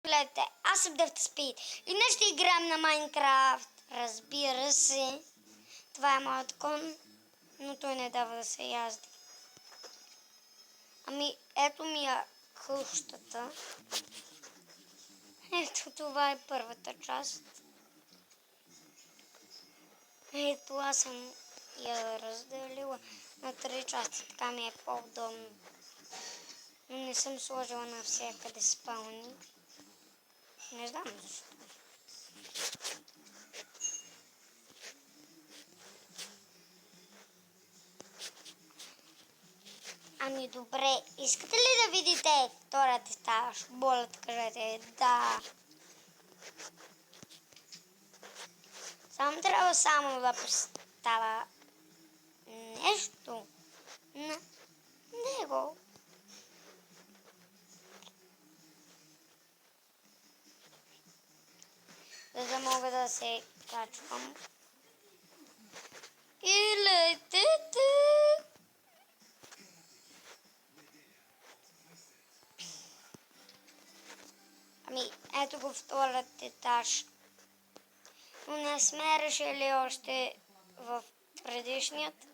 Гледайте, аз съм DeftSpeed и днес ще играем на Майнкрафт. Разбира се. Това е моят кон, но той не дава да се язди. Ами, ето ми е къщата. Ето това е първата част. Ето аз съм я разделила на 3 части, така ми е по-удобно. Но не съм сложила навсякъде спални. Не знам защо. Ами добре, искате ли да видите втората ставаш? Болът, кажете да. Само трябва да поставя нещо на него. За да мога да се качвам. И летете! Ами, ето го вторият етаж. Но не сме решили още в предишният,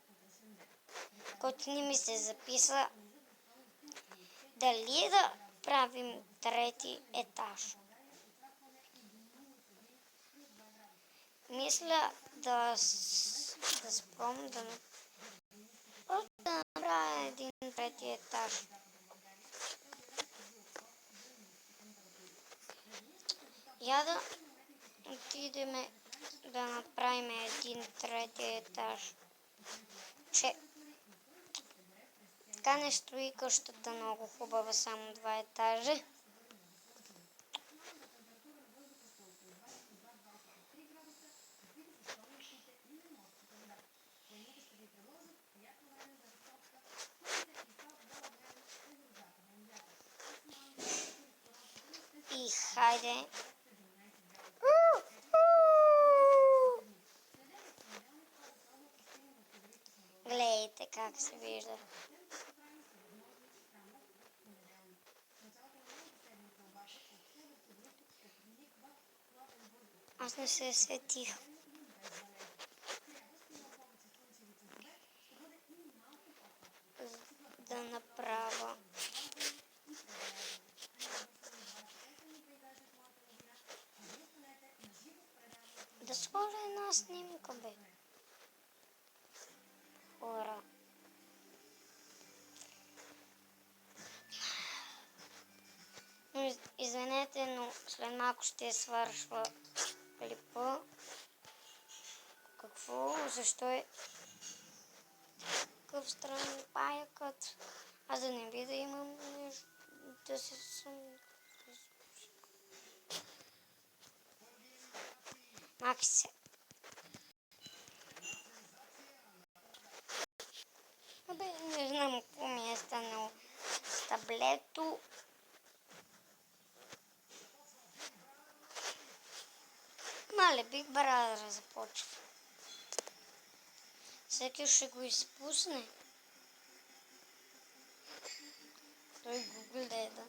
който не ми се записа, дали да правим трети етаж. Мисля да спром да направя един трети етаж. Я да отидем да направим един трети етаж. Че така не стои къщата много хубава, само 2 етажа. И хайде. Гледайте как се вижда. Аз не се сетих. Да направя. Да сложа една снимка, бе. Хора. Извинете, но след малко ще свършва клипа. Какво? Защо е такъв странен паякът? Аз да не би да имам нещо да се съм... Макси. Абе, не знам какво ми е станало с таблето. Мале, Big Brother започва. Всеки ще го изпусне. Той го гледа.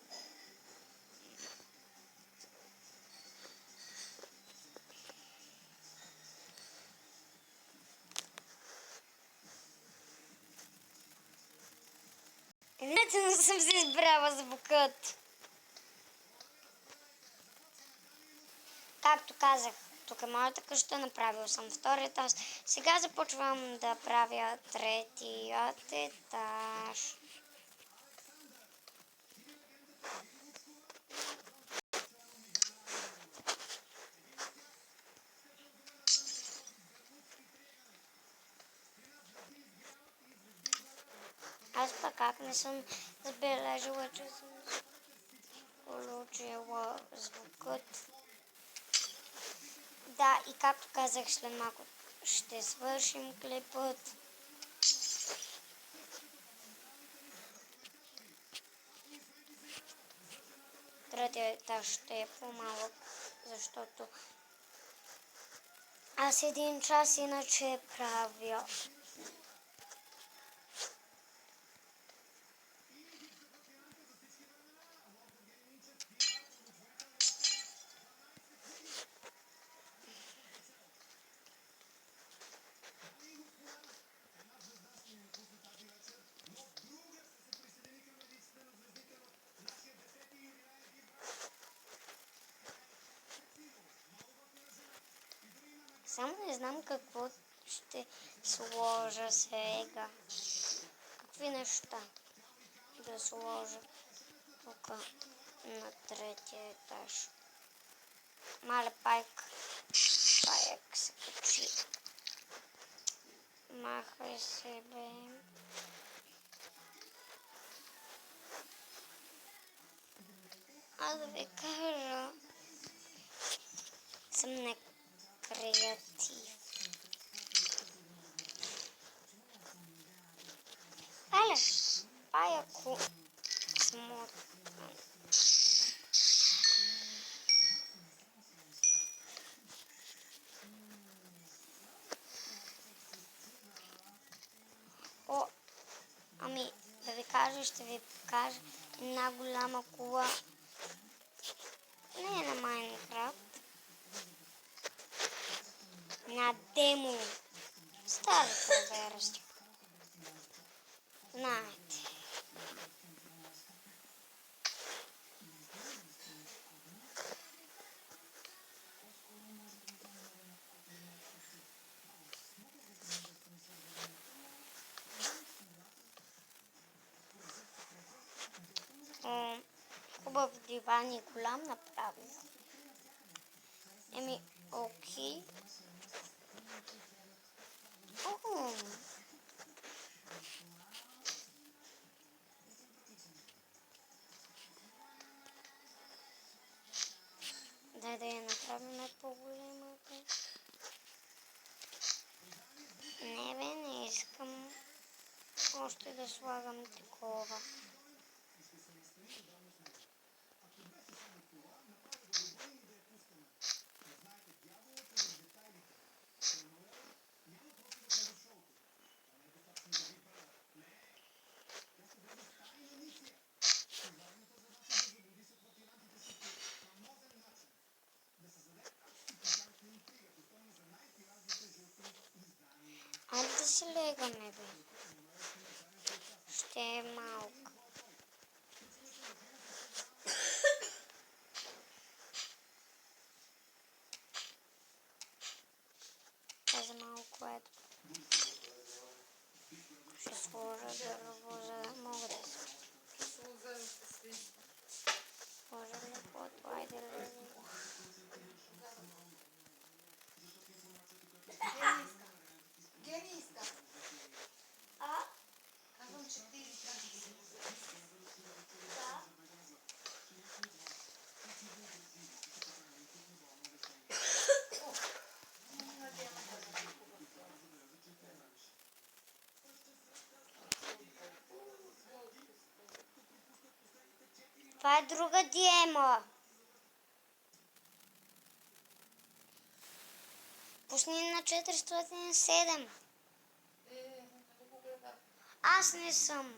Иначе не съм се избрала звукът. Както казах, тук е моята къща, направил съм втори етаж. Сега започвам да правя третият етаж. Аз пък как не съм забележила, че съм получила звукът. Да, и както казах, след малко ще свършим клипът. Третия етаж ще е по-малък, защото аз 1 час иначе правя. Само не знам какво ще сложа сега. Какви неща да сложа тук на третия етаж. Мале паяк се качи. Махай се, бе. Аз да ви кажа, съм некреатив. Але, паяко смотан. О, ами, да ви кажа, ще ви покажа една голяма кула. Не е на Майнкрафт. На демо. Старата версия. Знаете. Хубав диван и голям направих. Еми, окей. Дай да я направим по-големата. Не бе, не искам още да слагам такова. Айде да се легаме, бе. Ще е малко. Тази малко ето. Ще сложа дърво, за да мога да се сложа леглото. Айде легло. Генийска. Казвам, че ти да. Това е друга диема. Пусни на 407. Аз не съм.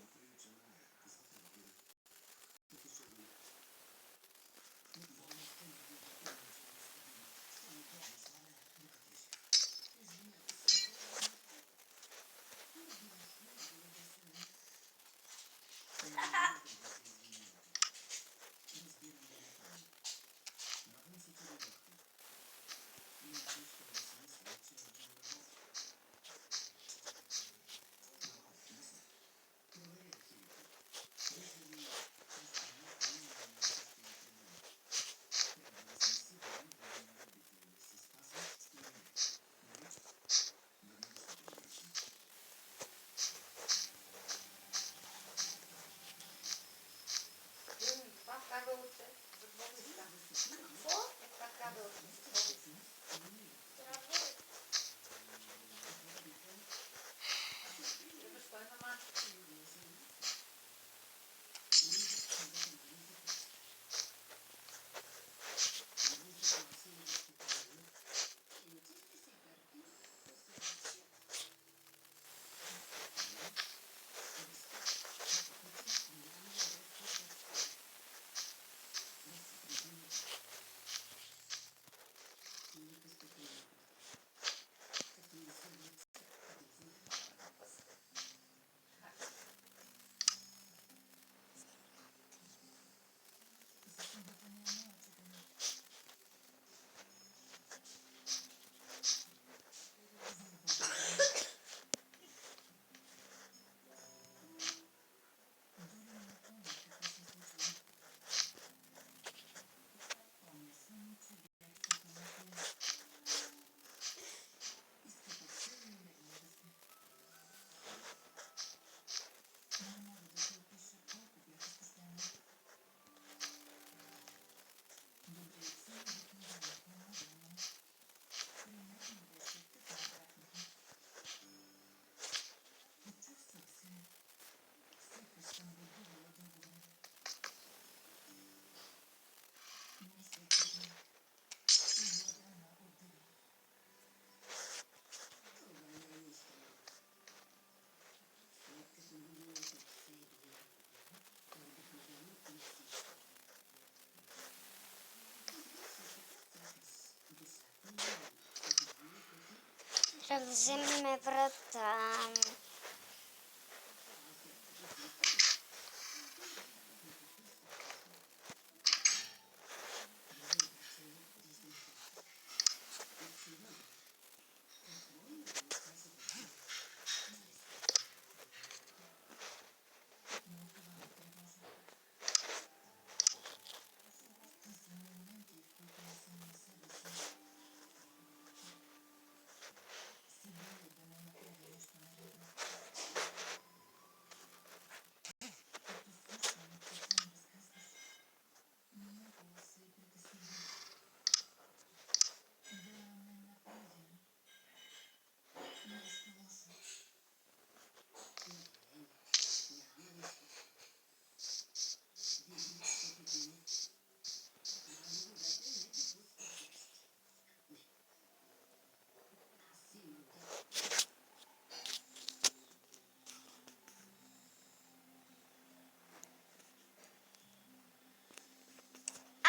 Нека да вземем врата.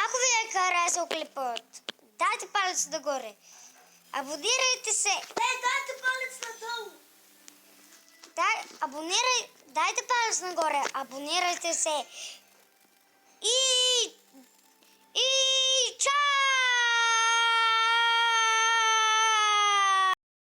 Ако ви е харесал клипът, дайте палец нагоре. Абонирайте се. Дайте палец надолу. Дайте палец нагоре. Абонирайте се. И